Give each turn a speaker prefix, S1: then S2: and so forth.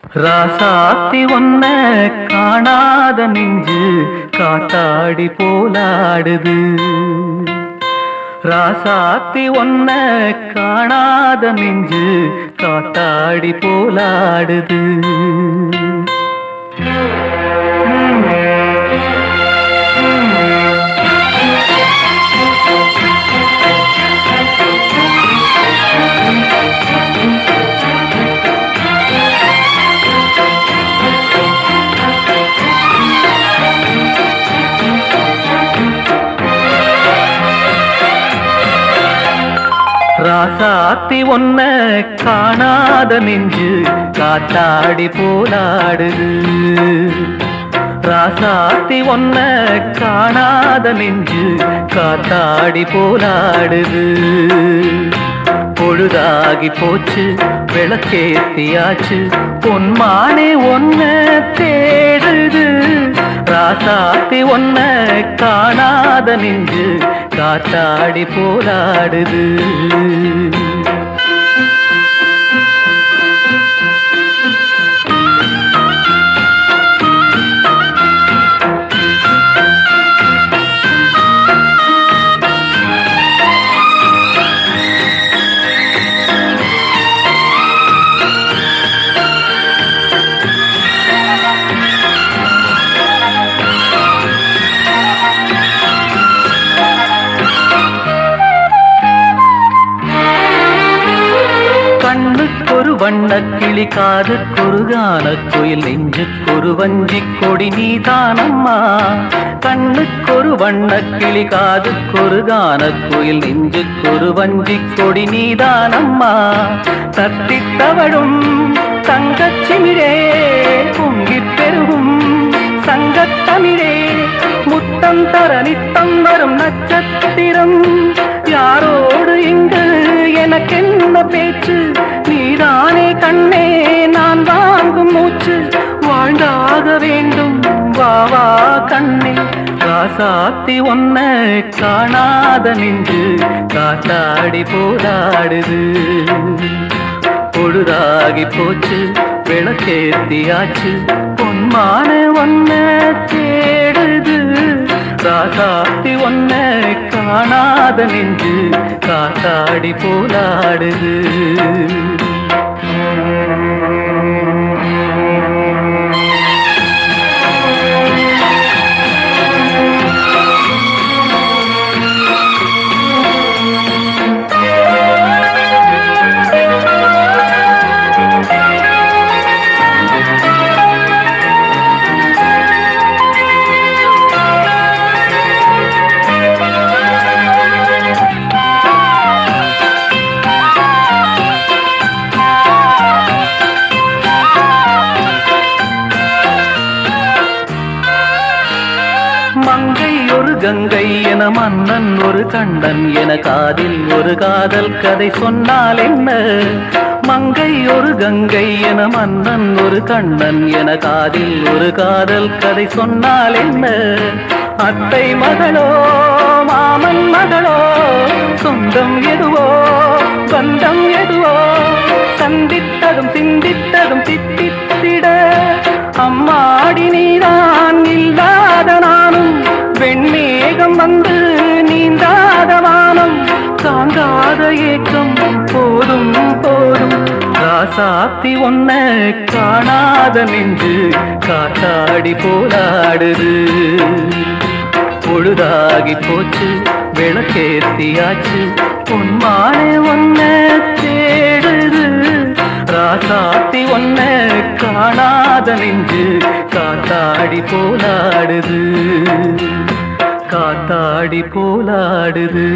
S1: ராசாத்தி ஒன்ன காணாத நெஞ்சு காத்தாடி போலாடுது. ராசாத்தி ஒன்ன காணாத நெஞ்சு காத்தாடி போலாடுது. ராசாத்தி ஒன்ன காணாத நெஞ்சு காத்தாடி போலாடுது. ராசாத்தி ஒன்ன காணாத நெஞ்சு காத்தாடி போலாடுது. பொழுதாகி போச்சு விளக்கேத்தியாச்சு பொன்மானே ஒன்ன தேடுது. ராசாத்தி ஒன்ன காணாத நெஞ்சு காத்தாடி போலாடுது. கண்ணுக்கொரு வண்ணக்கிளி காதுக்கொரு கானக்குயில் நெஞ்சுக்கொரு வஞ்சிக் கொடி நீதானம்மா. கண்ணுக்கொரு வண்ணக்கிளி காதுக்கொரு கானக்குயில் நெஞ்சுக்கொரு வஞ்சிக் கொடி நீதானம்மா. தத்தித் தவழும் தங்கச்சிமிழே பொங்கிப் பெருகும் சங்கத்தமிழே முத்தம் தர நித்தம் வரும் நட்சத்திரம். யாரோடு இங்கு எனக்கென்ன பேச்சு, நீதானே கண்ணே நான் வாங்கும் மூச்சு. வாழ்ந்தாக வேண்டும் வா வா கண்ணே. ராசாத்தி ஒன்ன காணாத நெஞ்சு காத்தாடி போராடுது. பொழுதாகி போச்சு விளக்கேத்தியாச்சு பொன்மான ஒன்ன தேடுது. ராசாத்தி ஒன்ன காணாத நெஞ்சு காத்தாடி போலாடுது. மங்கை ஒரு கங்கை என மன்னன் ஒரு கண்ணன் என காதில் ஒரு காதல் கதை சொன்னால் என்ன. மங்கை ஒரு கங்கை என மன்னன் ஒரு கண்ணன் என காதில் ஒரு காதல் கதை சொன்னால் என்ன. அத்தை மகளோ மாமன் மகளோ சொந்தம் எதுவோ பந்தம் எதுவோ சந்தித்ததும் சிந்தித்ததும் தித்தித்திட அம்மாடி நீதான் இல்லாத நானும் வெண்மேகம் வந்து நீந்தாத வானம் தாங்காத ஏக்கம் போதும் போதும். ராசாத்தி ஒன்ன காணாத நெஞ்சு காத்தாடி போலாடுது. பொழுதாகி போச்சு விளக்கேத்தியாச்சு பொன்மானே ஒன்ன தேடுது. ராசாத்தி ஒன்ன காணாத நெஞ்சு காத்தாடி போலாடுது. காத்தாடி போலாடுது.